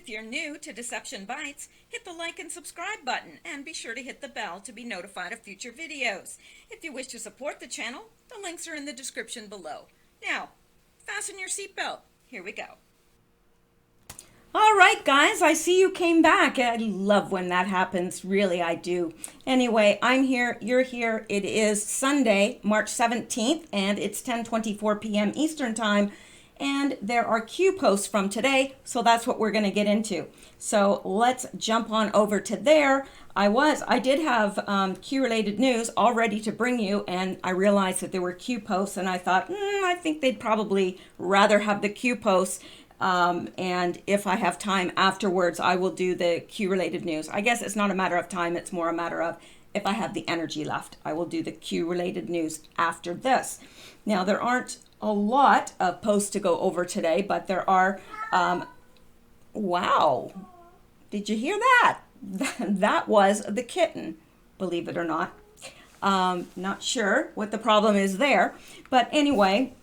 If you're new to Deception Bytes, hit the like and subscribe button and be sure to hit the bell to be notified of future videos. If you wish to support the channel, the links are in the description below. Now, fasten your seatbelt. Here we go. All right, guys, I see you came back. I love when that happens. Really, I do. Anyway, I'm here. You're here. It is Sunday, March 17th, and it's 10:24 p.m. Eastern Time. And there are Q posts from today, so that's what we're going to get into. So let's jump on over to there. I did have Q-related news all ready to bring you, and I realized that there were Q posts, and I thought, I think they'd probably rather have the Q posts. And if I have time afterwards, I will do the Q-related news. I guess it's not a matter of time, it's more a matter of if I have the energy left. I will do the Q-related news after this. Now, there aren't a lot of posts to go over today, but there are, wow, did you hear that? That was the kitten, believe it or not. Not sure what the problem is there, but anyway,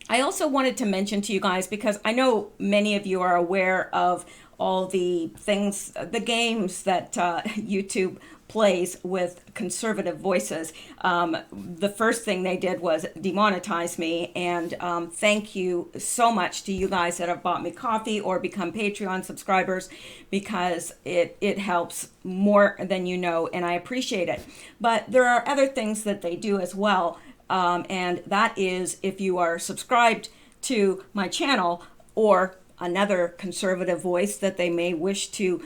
I also wanted to mention to you guys, because I know many of you are aware of all the things, the games that YouTube plays with conservative voices. The first thing they did was demonetize me, and thank you so much to you guys that have bought me coffee or become Patreon subscribers, because it helps more than you know, and I appreciate it. But there are other things that they do as well, and that is if you are subscribed to my channel or another conservative voice that they may wish to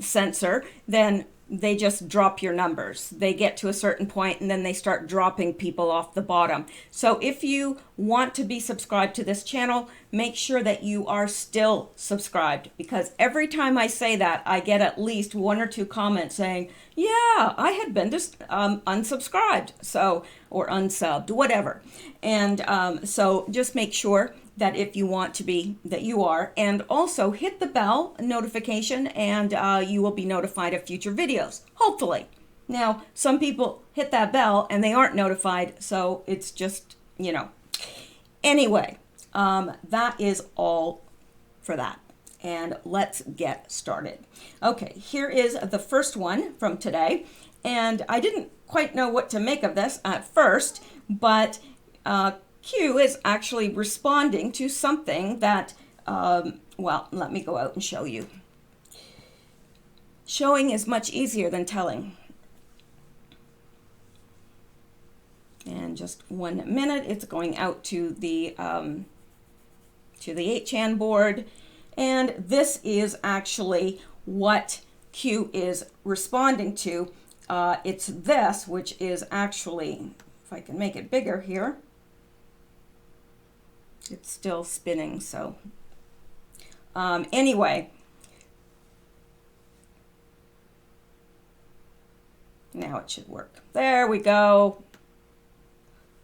censor, then they just drop your numbers. They get to a certain point and then they start dropping people off the bottom. So if you want to be subscribed to this channel, make sure that you are still subscribed, because every time I say that, I get at least one or two comments saying, yeah, I had been just unsubscribed, so, or unsubbed, whatever. And so just make sure that if you want to be, that you are, and also hit the bell notification, and you will be notified of future videos, hopefully. Now, some people hit that bell and they aren't notified, so it's just, you know. Anyway, that is all for that. And let's get started. Okay, here is the first one from today, and I didn't quite know what to make of this at first, but Q is actually responding to something that, well, let me go out and show you. Showing is much easier than telling. And just 1 minute, it's going out to the 8chan board. And this is actually what Q is responding to. It's this, which is actually, if I can make it bigger here, it's still spinning, so anyway, now it should work. There we go.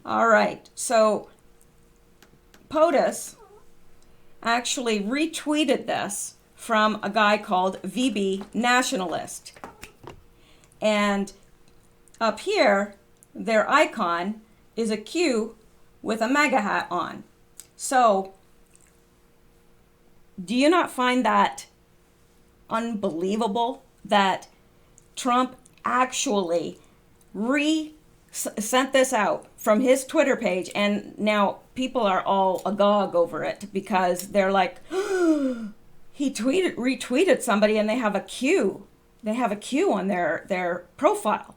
All right, so POTUS actually retweeted this from a guy called VB Nationalist, and up here their icon is a Q with a MAGA hat on. So, do you not find that unbelievable that Trump actually sent this out from his Twitter page, and now people are all agog over it because they're like, he retweeted somebody and they have a Q. They have a Q on their profile.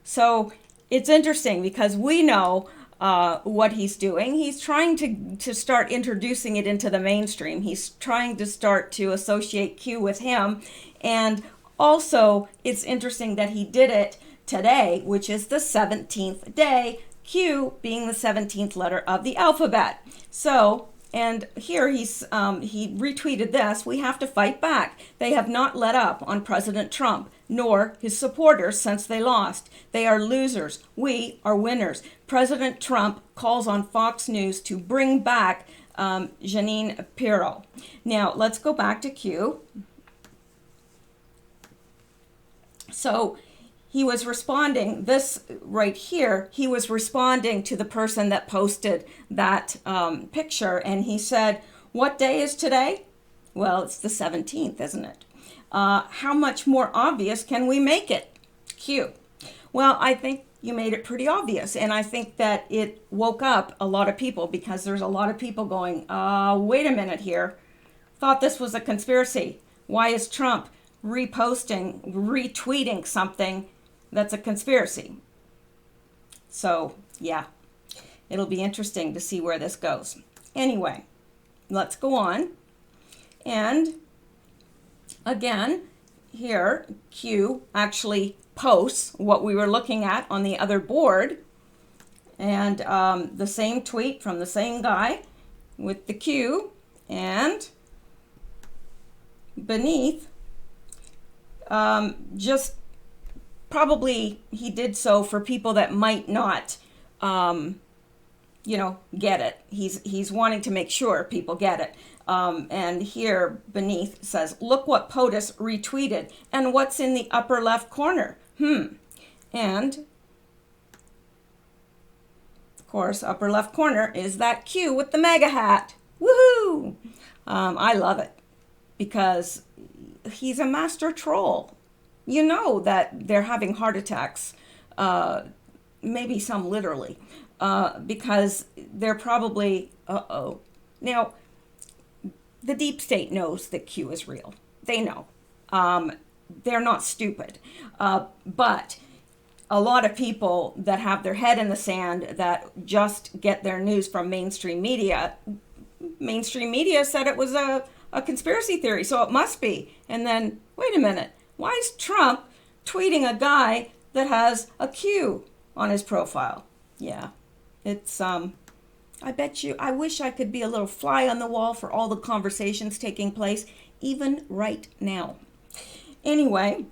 So it's interesting because we know what he's doing. He's trying to start introducing it into the mainstream. He's trying to start to associate Q with him. And also, it's interesting that he did it today, which is the 17th day, Q being the 17th letter of the alphabet. So, and here he retweeted this: "We have to fight back. They have not let up on President Trump, nor his supporters since they lost. They are losers. We are winners. President Trump calls on Fox News to bring back Jeanine Pirro." Now, let's go back to Q. So, he was responding, this right here, he was responding to the person that posted that picture, and he said, "What day is today? Well, it's the 17th, isn't it? How much more obvious can we make it? Q. Well, I think you made it pretty obvious, and I think that it woke up a lot of people, because there's a lot of people going, wait a minute here. Thought this was a conspiracy. Why is Trump retweeting something that's a conspiracy? So, yeah, it'll be interesting to see where this goes. Anyway, let's go on. And again, here, Q actually posts what we were looking at on the other board. And the same tweet from the same guy with the Q. And beneath, just probably he did so for people that might not, get it. He's wanting to make sure people get it. And here beneath says, look what POTUS retweeted and what's in the upper left corner. And of course, upper left corner is that Q with the MAGA hat. Woohoo! I love it because he's a master troll. You know that they're having heart attacks, maybe some literally, because they're probably, Now, the deep state knows that Q is real. They know. They're not stupid. But a lot of people that have their head in the sand, that just get their news from mainstream media said it was a conspiracy theory, so it must be. And then, wait a minute, why is Trump tweeting a guy that has a Q on his profile? Yeah, it's, I wish I could be a little fly on the wall for all the conversations taking place, even right now. Anyway,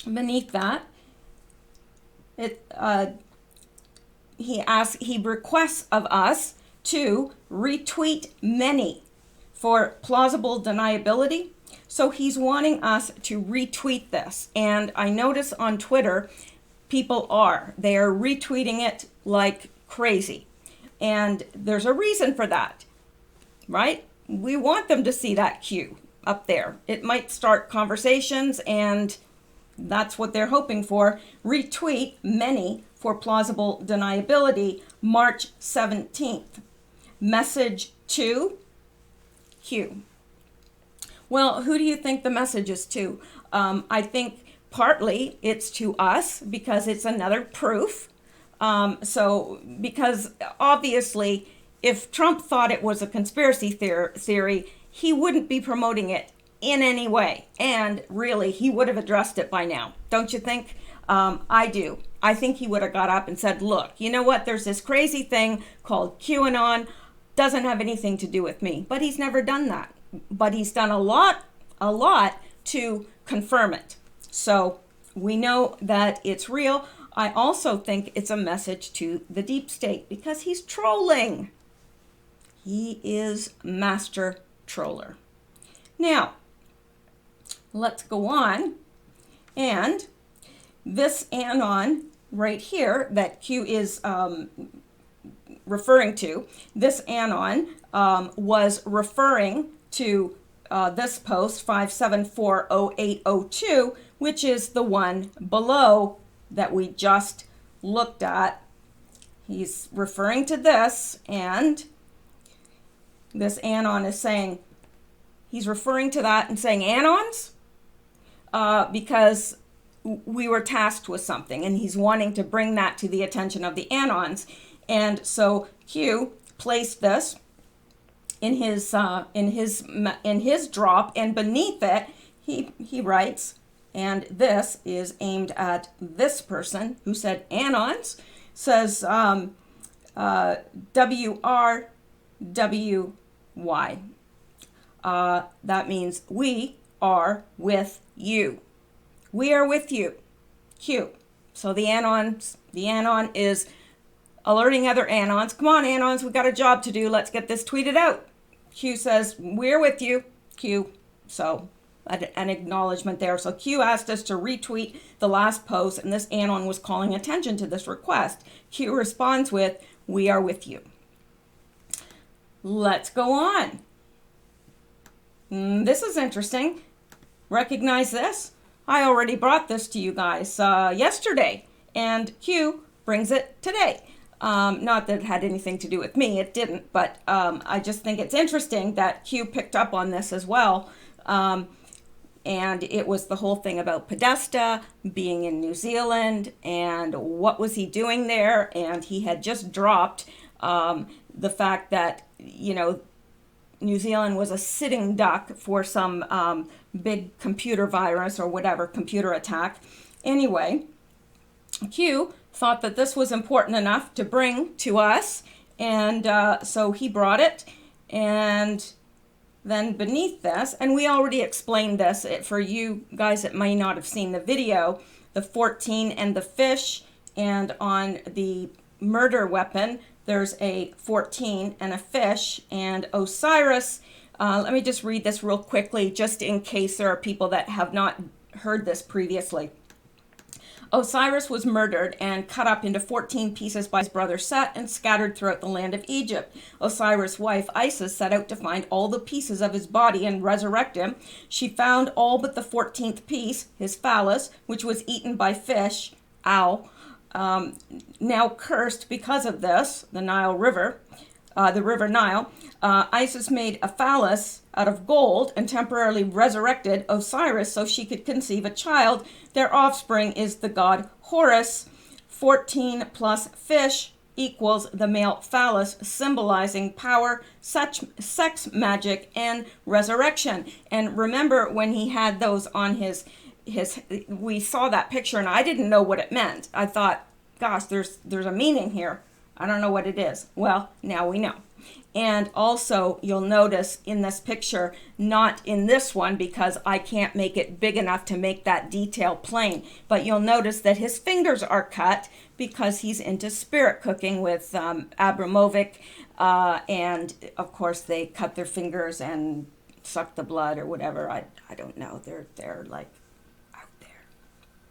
beneath that, he requests of us to retweet many for plausible deniability. So he's wanting us to retweet this. And I notice on Twitter, people they are retweeting it like crazy. And there's a reason for that, right? We want them to see that Q up there. It might start conversations, and that's what they're hoping for. Retweet many for plausible deniability, March 17th. Message to Q. Well, who do you think the message is to? I think partly it's to us because it's another proof. Because obviously, if Trump thought it was a conspiracy theory, he wouldn't be promoting it in any way. And really, he would have addressed it by now. Don't you think? I do. I think he would have got up and said, look, you know what? There's this crazy thing called QAnon. Doesn't have anything to do with me. But he's never done that. But he's done a lot to confirm it. So we know that it's real. I also think it's a message to the deep state because he's trolling. He is master troller. Now, let's go on. And this anon right here that Q is referring to, this anon was referring to this post 5740802, which is the one below that we just looked at. He's referring to this, and this anon is saying, he's referring to that and saying anons because we were tasked with something, and he's wanting to bring that to the attention of the anons. And so Q placed this in his drop, and beneath it he writes, and this is aimed at this person who said anons, says WRWY. That means we are with you. We are with you. Q. So the anon is alerting other anons. Come on, anons, we got a job to do. Let's get this tweeted out. Q says, we're with you. Q. So an acknowledgement there. So Q asked us to retweet the last post, and this anon was calling attention to this request. Q responds with, we are with you. Let's go on. This is interesting. Recognize this? I already brought this to you guys yesterday, and Q brings it today. Not that it had anything to do with me, it didn't, but I just think it's interesting that Q picked up on this as well. And it was the whole thing about Podesta being in New Zealand and what was he doing there. And he had just dropped the fact that, New Zealand was a sitting duck for some big computer virus or whatever, computer attack. Anyway, Q thought that this was important enough to bring to us, and so he brought it. And then beneath this, and we already explained this for you guys that may not have seen the video, the 14 and the fish, and on the murder weapon, there's a 14 and a fish, and Osiris, let me just read this real quickly, just in case there are people that have not heard this previously. Osiris was murdered and cut up into 14 pieces by his brother Set and scattered throughout the land of Egypt. Osiris' wife Isis set out to find all the pieces of his body and resurrect him. She found all but the 14th piece, his phallus, which was eaten by fish, now cursed because of this, the Nile River, the River Nile. Isis made a phallus out of gold and temporarily resurrected Osiris so she could conceive a child. Their offspring is the god Horus. 14 plus fish equals the male phallus, symbolizing power, sex magic, and resurrection. And remember when he had those on his we saw that picture and I didn't know what it meant. I thought, gosh, there's a meaning here. I don't know what it is. Well, now we know. And also, you'll notice in this picture, not in this one because I can't make it big enough to make that detail plain, but you'll notice that his fingers are cut because he's into spirit cooking with Abramovic, and of course they cut their fingers and suck the blood or whatever. I don't know. They're like out there,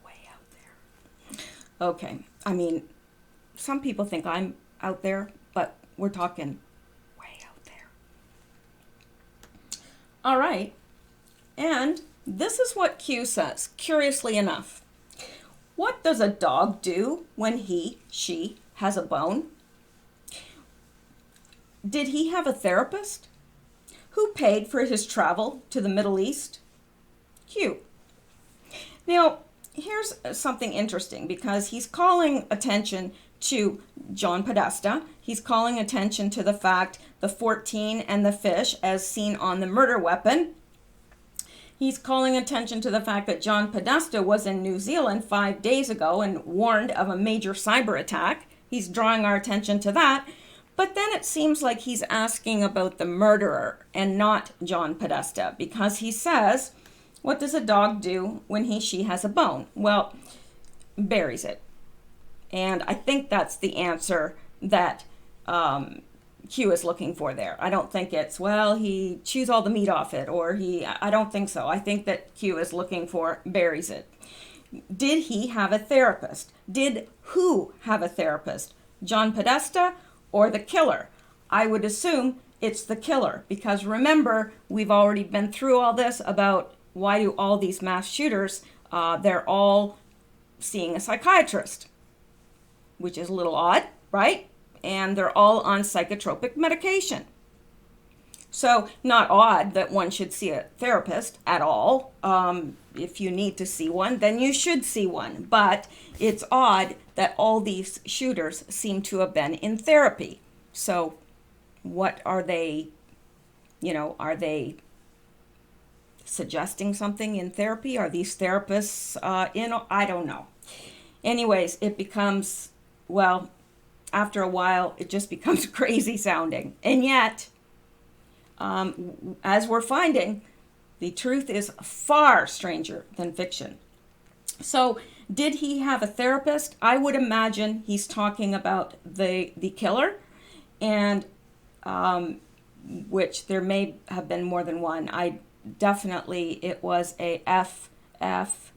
way out there. Okay, I mean, some people think I'm out there, but we're talking all right, and this is what Q says, curiously enough. What does a dog do when she has a bone? Did he have a therapist? Who paid for his travel to the Middle East? Q. Now, here's something interesting because he's calling attention to John Podesta. He's calling attention to the fact the 14 and the fish as seen on the murder weapon. He's calling attention to the fact that John Podesta was in New Zealand 5 days ago and warned of a major cyber attack. He's drawing our attention to that. But then it seems like he's asking about the murderer and not John Podesta because he says, what does a dog do when she has a bone? Well, buries it. And I think that's the answer that Q is looking for there. I don't think it's, well, he chews all the meat off it, or I don't think so. I think that Q is looking for buries it. Did he have a therapist? Did who have a therapist? John Podesta or the killer? I would assume it's the killer because remember, we've already been through all this about why do all these mass shooters, they're all seeing a psychiatrist, which is a little odd, right? And they're all on psychotropic medication. So not odd that one should see a therapist at all. If you need to see one, then you should see one. But it's odd that all these shooters seem to have been in therapy. So what are they, are they suggesting something in therapy? Are these therapists I don't know. Anyways, it becomes, well, after a while, it just becomes crazy sounding. And yet, as we're finding, the truth is far stranger than fiction. So, did he have a therapist? I would imagine he's talking about the killer, and which there may have been more than one. It was a FF.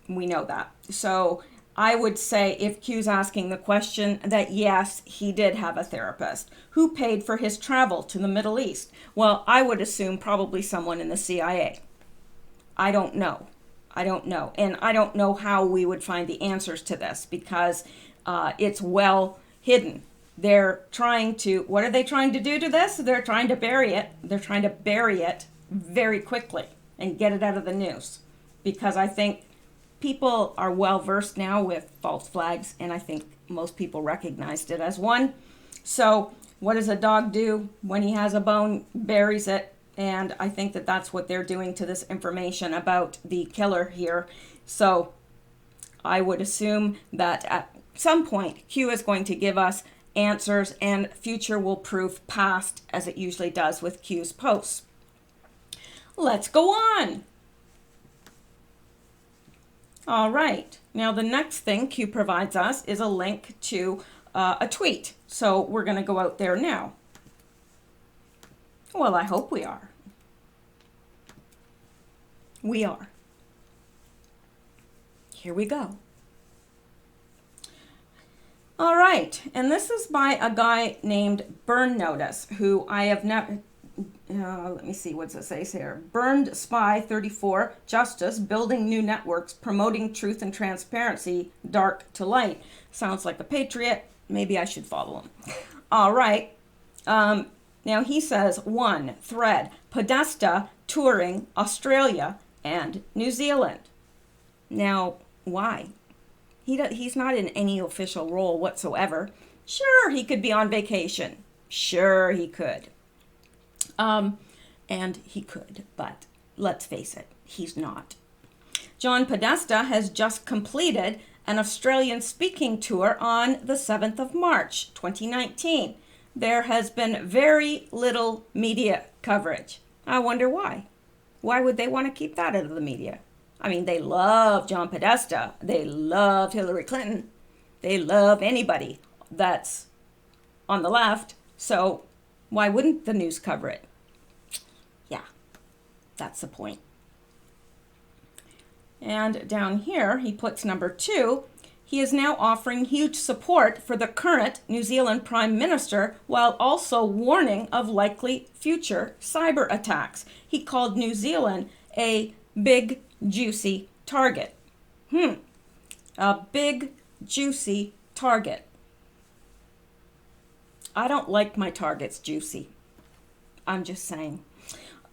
We know that. So I would say, if Q's asking the question, that yes, he did have a therapist. Who paid for his travel to the Middle East? Well, I would assume probably someone in the CIA. I don't know. And I don't know how we would find the answers to this, because it's well hidden. They're trying to, what are they trying to do to this? They're trying to bury it. They're trying to bury it very quickly and get it out of the news, because I think people are well versed now with false flags, and I think most people recognized it as one. So what does a dog do when he has a bone? Buries it. And I think that that's what they're doing to this information about the killer here. So I would assume that at some point Q is going to give us answers, and future will prove past, as it usually does with Q's posts. Let's go on. All right, now the next thing Q provides us is a link to a tweet. So we're going to go out there now. Well, I hope we are. We are. Here we go. All right, and this is by a guy named Burn Notice, who I have never, let me see, what's it say here? Burned Spy 34, Justice, Building New Networks, Promoting Truth and Transparency, Dark to Light. Sounds like a patriot. Maybe I should follow him. All right. Now he says, 1, thread, Podesta touring Australia and New Zealand. Now, why? He's not in any official role whatsoever. Sure, he could be on vacation. Sure, he could. And he could, but let's face it, he's not. John Podesta has just completed an Australian speaking tour on the 7th of March, 2019. There has been very little media coverage. I wonder why. Why would they want to keep that out of the media? I mean, they love John Podesta. They love Hillary Clinton. They love anybody that's on the left. So why wouldn't the news cover it? Yeah, that's the point. And down here, he puts number 2. He is now offering huge support for the current New Zealand Prime Minister, while also warning of likely future cyber attacks. He called New Zealand a big, juicy target. A big, juicy target. I don't like my targets juicy. I'm just saying.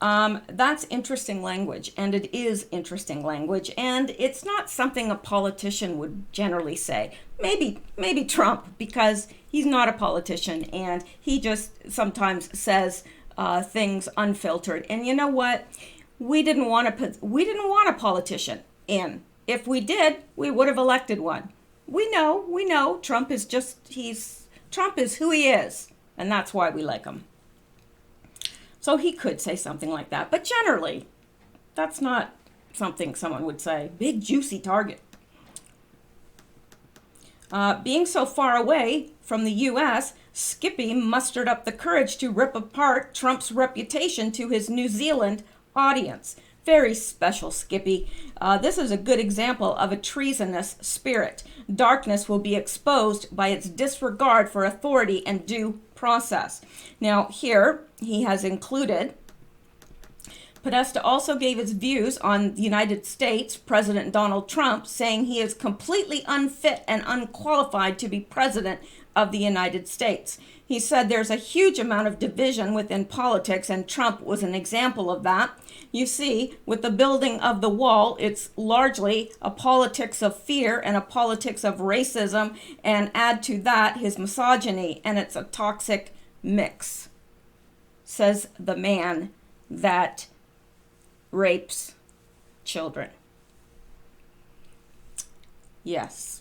That's interesting language, and it is interesting language, and it's not something a politician would generally say. Maybe Trump, because he's not a politician, and he just sometimes says things unfiltered. And you know what? We didn't want a politician in. If we did, we would have elected one. We know. Trump is who he is, and that's why we like him. So he could say something like that, but generally, that's not something someone would say. Big, juicy target. Being so far away from the U.S., Skippy mustered up the courage to rip apart Trump's reputation to his New Zealand audience. Very special, Skippy. This is a good example of a treasonous spirit. Darkness will be exposed by its disregard for authority and due process. Now, here he has included, Podesta also gave his views on the United States, President Donald Trump, saying he is completely unfit and unqualified to be president of the United States. He said there's a huge amount of division within politics, and Trump was an example of that. You see, with the building of the wall, it's largely a politics of fear and a politics of racism, and add to that his misogyny, and it's a toxic mix, says the man that rapes children. Yes.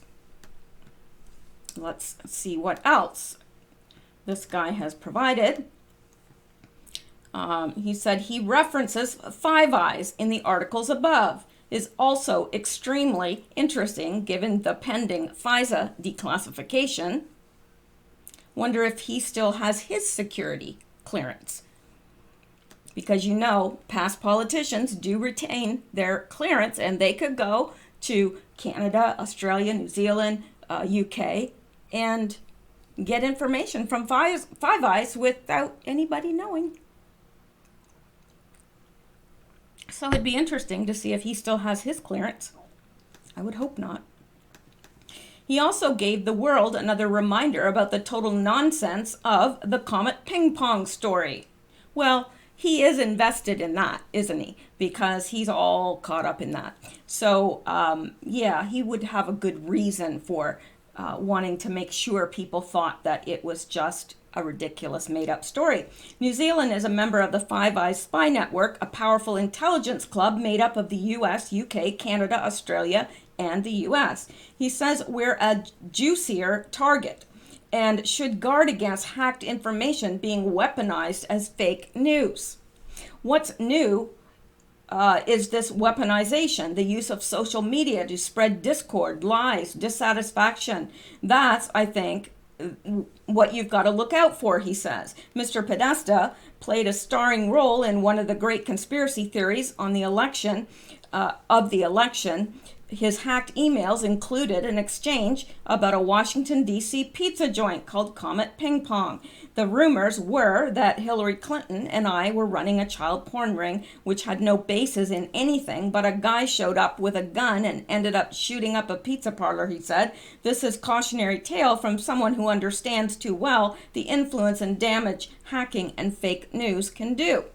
Let's see what else this guy has provided. He said he references Five Eyes in the articles above. Is also extremely interesting given the pending FISA declassification. Wonder if he still has his security clearance. Because past politicians do retain their clearance, and they could go to Canada, Australia, New Zealand, UK, and get information from Five Eyes without anybody knowing. So it'd be interesting to see if he still has his clearance. I would hope not. He also gave the world another reminder about the total nonsense of the Comet Ping Pong story. Well, he is invested in that, isn't he? Because he's all caught up in that. So, yeah, he would have a good reason for wanting to make sure people thought that it was just a ridiculous made-up story. New Zealand is a member of the Five Eyes spy network, a powerful intelligence club made up of the US, UK, Canada, Australia, and the US. He says we're a juicier target and should guard against hacked information being weaponized as fake news. What's new is this weaponization, the use of social media to spread discord, lies, dissatisfaction. That's, I think, what you've got to look out for, he says. Mr. Podesta played a starring role in one of the great conspiracy theories on the election, His hacked emails included an exchange about a Washington, D.C. pizza joint called Comet Ping Pong. The rumors were that Hillary Clinton and I were running a child porn ring, which had no basis in anything, but a guy showed up with a gun and ended up shooting up a pizza parlor, he said. This is cautionary tale from someone who understands too well the influence and damage hacking and fake news can do.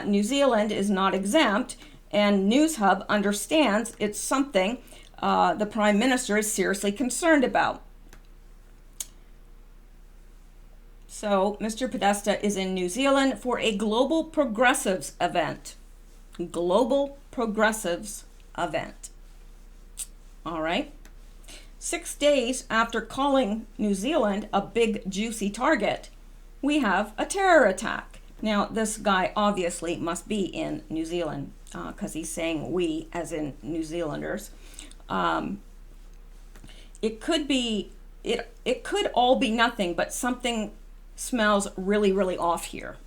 New Zealand is not exempt, and NewsHub understands it's something the Prime Minister is seriously concerned about. So Mr. Podesta is in New Zealand for a Global Progressives event. Global Progressives event. All right. 6 days after calling New Zealand a big juicy target, we have a terror attack. Now, this guy obviously must be in New Zealand because he's saying we as in New Zealanders. It could be, it could all be nothing, but something smells really, really off here.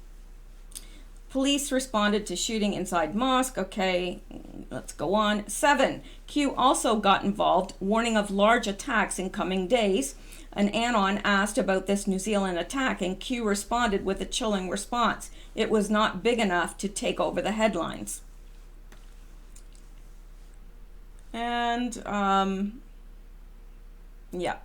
Police responded to shooting inside mosque. Okay, let's go on. 7, Q also got involved, warning of large attacks in coming days. An anon asked about this New Zealand attack, and Q responded with a chilling response. It was not big enough to take over the headlines. And, yeah.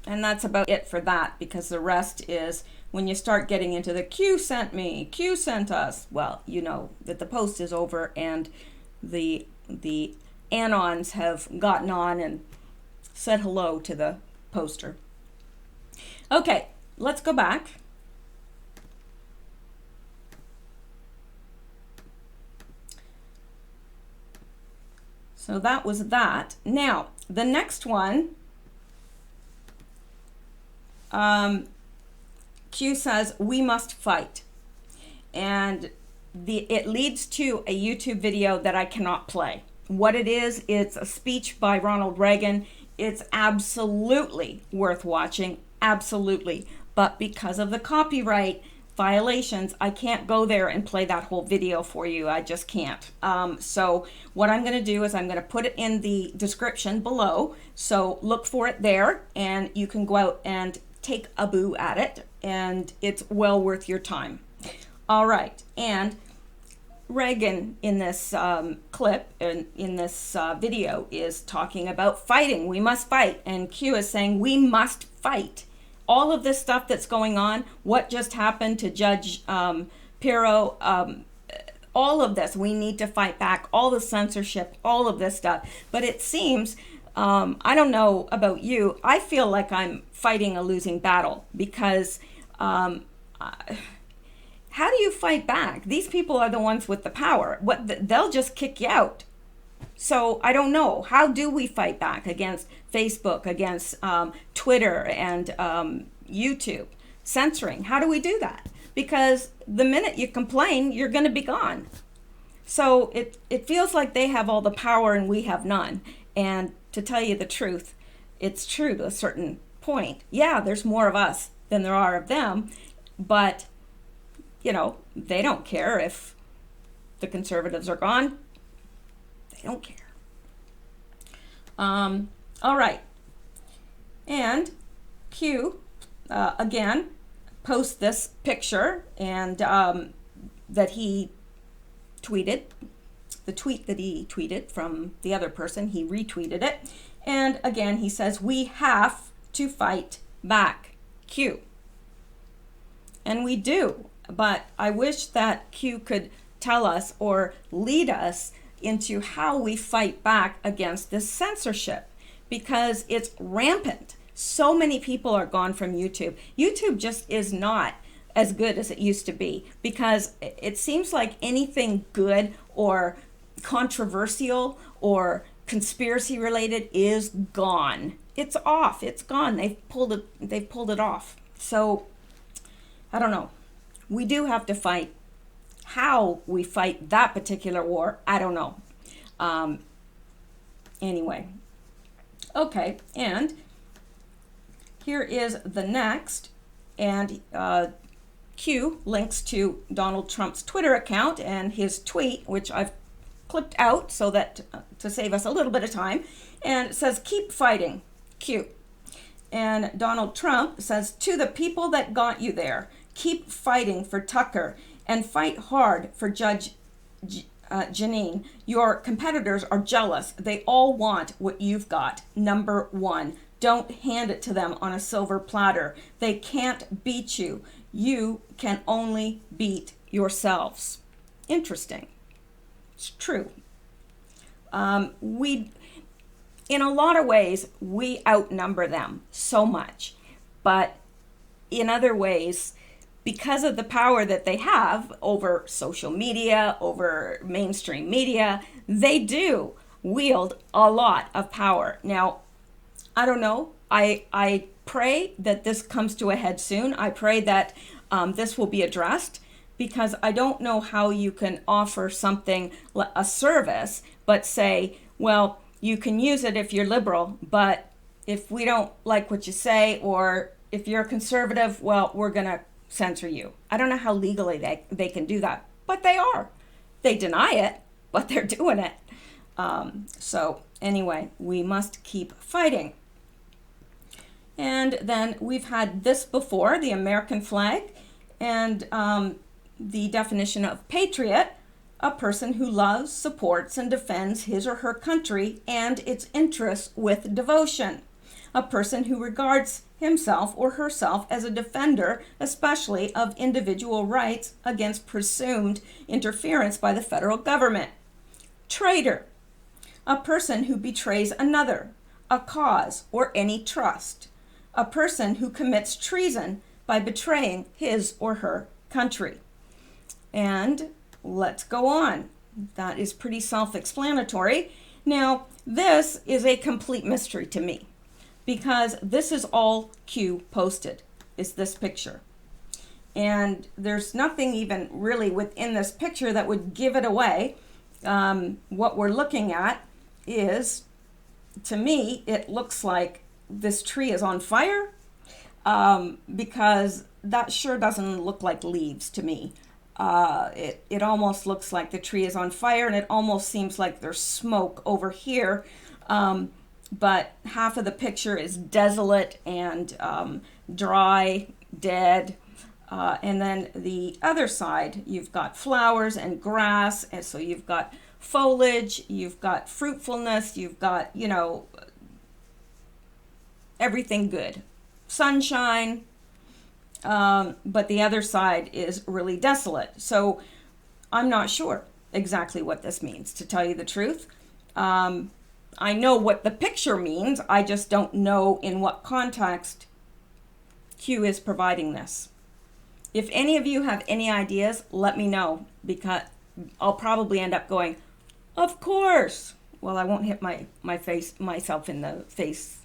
And that's about it for that, because the rest is when you start getting into the Q sent me, Q sent us. Well, you know that the post is over and the anons have gotten on and said hello to the poster. Okay, let's go back. So that was that. Now, the next one, Q says, we must fight. And it leads to a YouTube video that I cannot play. What it is, it's a speech by Ronald Reagan. It's absolutely worth watching, absolutely. But because of the copyright violations, I can't go there and play that whole video for you. I just can't. So what I'm going to do is I'm going to put it in the description below. So look for it there, and you can go out and take a boo at it, and it's well worth your time. All right, and Reagan in this clip, in this video, is talking about fighting. We must fight, and Q is saying we must fight. All of this stuff that's going on, what just happened to Judge Pirro, all of this, we need to fight back, all the censorship, all of this stuff. But it seems, I don't know about you, I feel like I'm fighting a losing battle, because how do you fight back? These people are the ones with the power. They'll just kick you out. So I don't know. How do we fight back against Facebook, against Twitter and YouTube censoring? How do we do that? Because the minute you complain, you're going to be gone. So it feels like they have all the power and we have none. And to tell you the truth, it's true to a certain point. Yeah, there's more of us than there are of them. But, you know, they don't care if the conservatives are gone. They don't care. All right. And Q, again, posts this picture and that he tweeted, the tweet that he tweeted from the other person, he retweeted it. And again, he says, we have to fight back, Q. And we do, but I wish that Q could tell us or lead us into how we fight back against this censorship, because it's rampant. So many people are gone from YouTube. YouTube just is not as good as it used to be, because it seems like anything good or controversial or conspiracy related is gone. It's off. It's gone. They've pulled it off. So I don't know. We do have to fight. How we fight that particular war, I don't know. Anyway. Okay, and here is the next, and Q links to Donald Trump's Twitter account and his tweet, which I've clipped out so that to save us a little bit of time, and it says, keep fighting, Q. And Donald Trump says, to the people that got you there, keep fighting for Tucker and fight hard for Judge Janine. Your competitors are jealous. They all want what you've got. Number one, don't hand it to them on a silver platter. They can't beat you. You can only beat yourselves. Interesting. It's true. In a lot of ways, we outnumber them so much. But in other ways, because of the power that they have over social media, over mainstream media, they do wield a lot of power. Now, I don't know. I pray that this comes to a head soon. I pray that this will be addressed, because I don't know how you can offer something, a service, but say, well, you can use it if you're liberal, but if we don't like what you say, or if you're conservative, well, we're going to censor you. I don't know how legally they can do that, but they are. They deny it, but they're doing it. So anyway, we must keep fighting. And then we've had this before, the American flag, and the definition of patriot, a person who loves, supports, and defends his or her country and its interests with devotion. A person who regards himself or herself as a defender, especially of individual rights, against presumed interference by the federal government. Traitor, a person who betrays another, a cause, or any trust. A person who commits treason by betraying his or her country. And let's go on. That is pretty self-explanatory. Now, this is a complete mystery to me, because this is all Q posted, is this picture. And there's nothing even really within this picture that would give it away. What we're looking at is, to me, it looks like this tree is on fire, because that sure doesn't look like leaves to me. It almost looks like the tree is on fire, and it almost seems like there's smoke over here. But half of the picture is desolate and dry, dead. And then the other side, you've got flowers and grass, and so you've got foliage, you've got fruitfulness, you've got, everything good. Sunshine, but the other side is really desolate. So I'm not sure exactly what this means, to tell you the truth. I know what the picture means, I just don't know in what context Q is providing this. If any of you have any ideas, let me know, because I'll probably end up going, of course. Well, I won't hit myself in the face,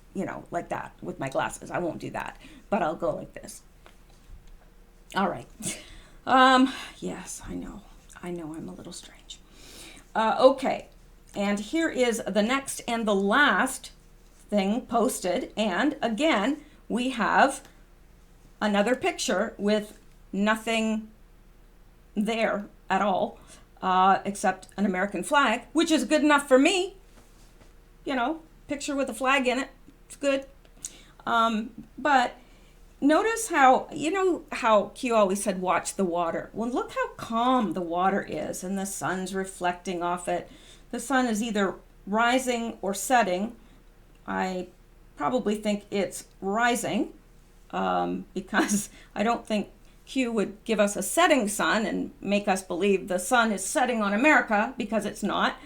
like that with my glasses. I won't do that, but I'll go like this. All right. Yes, I know I'm a little strange. Okay. And here is the next and the last thing posted. And again, we have another picture with nothing there at all, except an American flag, which is good enough for me. picture with a flag in it. It's good. But notice how, you know how Q always said, watch the water. Well, look how calm the water is and the sun's reflecting off it. The sun is either rising or setting. I probably think it's rising because I don't think Q would give us a setting sun and make us believe the sun is setting on America, because it's not.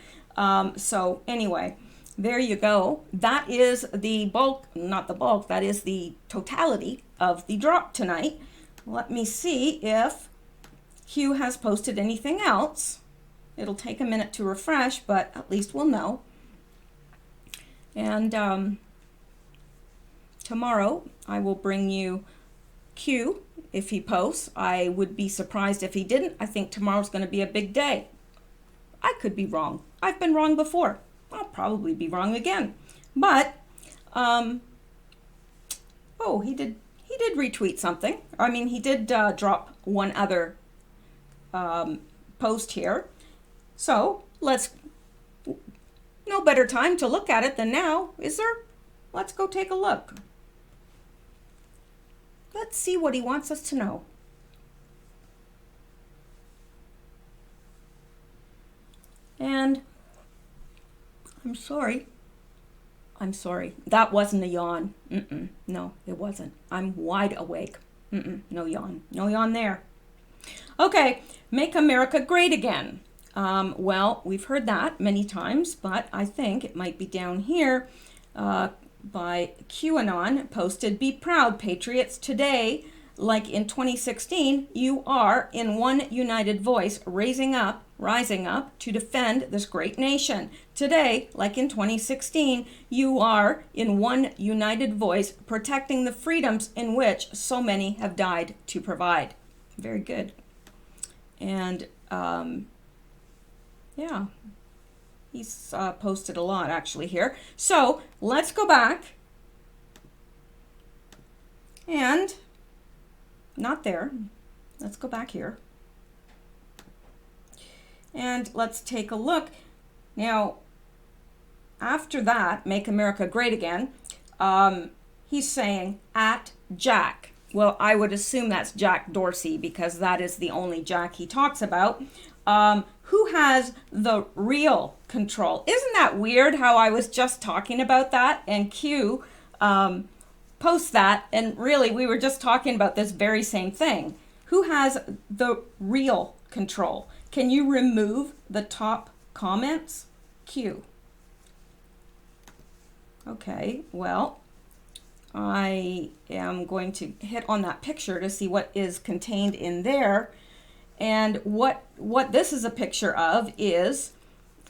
So anyway, there you go. That is the bulk, not the bulk, that is the totality of the drop tonight. Let me see if Q has posted anything else. It'll take a minute to refresh, but at least we'll know. And tomorrow I will bring you Q if he posts. I would be surprised if he didn't. I think tomorrow's going to be a big day. I could be wrong. I've been wrong before. I'll probably be wrong again. But oh, he did retweet something. I mean, he did drop one other post here. So let's, no better time to look at it than now, is there? Let's go take a look. Let's see what he wants us to know. And I'm sorry. That wasn't a yawn. No, it wasn't. I'm wide awake. No yawn. No yawn there. Okay, make America great again. Well, we've heard that many times, but I think it might be down here by QAnon posted, "Be proud, patriots. Today, like in 2016, you are in one united voice, rising up to defend this great nation. Today, like in 2016, you are in one united voice, protecting the freedoms in which so many have died to provide." Very good. And yeah, he's posted a lot actually here. So let's go back and not there. Let's go back here. And let's take a look. Now, after that, make America great again, he's saying at Jack. Well, I would assume that's Jack Dorsey because that is the only Jack he talks about. Who has the real control? Isn't that weird how I was just talking about that and Q posts that, and really we were just talking about this very same thing. Who has the real control? Can you remove the top comments? Q. Okay, well, I am going to hit on that picture to see what is contained in there. And what this is a picture of is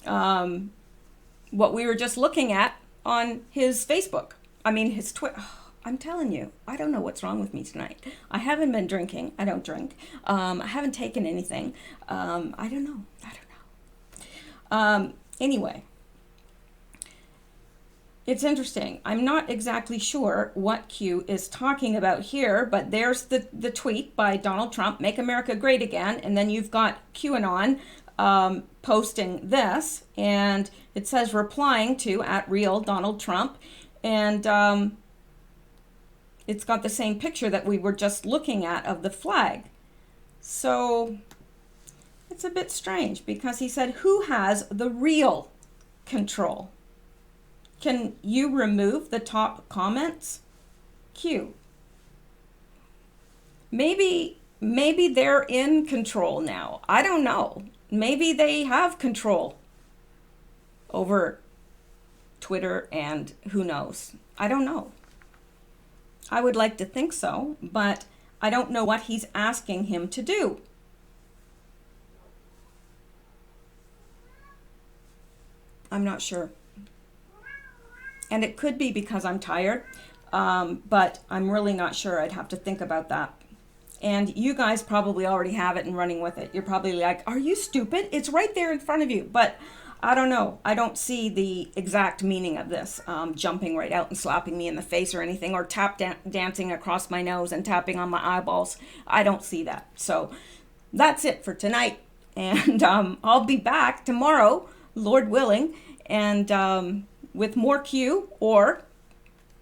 what we were just looking at on his Facebook. I mean, his Twitter. Oh, I'm telling you, I don't know what's wrong with me tonight. I haven't been drinking. I don't drink. I haven't taken anything. I don't know. Anyway, it's interesting. I'm not exactly sure what Q is talking about here, but there's the tweet by Donald Trump, "Make America Great Again," and then you've got QAnon posting this, and it says replying to @real Donald Trump, and it's got the same picture that we were just looking at of the flag. So it's a bit strange because he said, who has the real control? Can you remove the top comments? Q. Maybe they're in control now. I don't know. Maybe they have control over Twitter and who knows. I don't know. I would like to think so, but I don't know what he's asking him to do. I'm not sure. And it could be because I'm tired, but I'm really not sure. I'd have to think about that. And you guys probably already have it and running with it. You're probably like, are you stupid? It's right there in front of you. But I don't know. I don't see the exact meaning of this, jumping right out and slapping me in the face or anything, or dancing across my nose and tapping on my eyeballs. I don't see that. So that's it for tonight. And I'll be back tomorrow, Lord willing. And with more Q or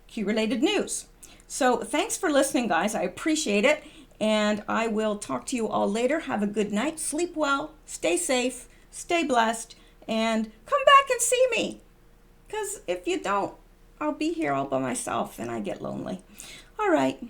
Q-related news. So thanks for listening, guys. I appreciate it. And I will talk to you all later. Have a good night. Sleep well. Stay safe. Stay blessed. And come back and see me. Because if you don't, I'll be here all by myself and I get lonely. All right.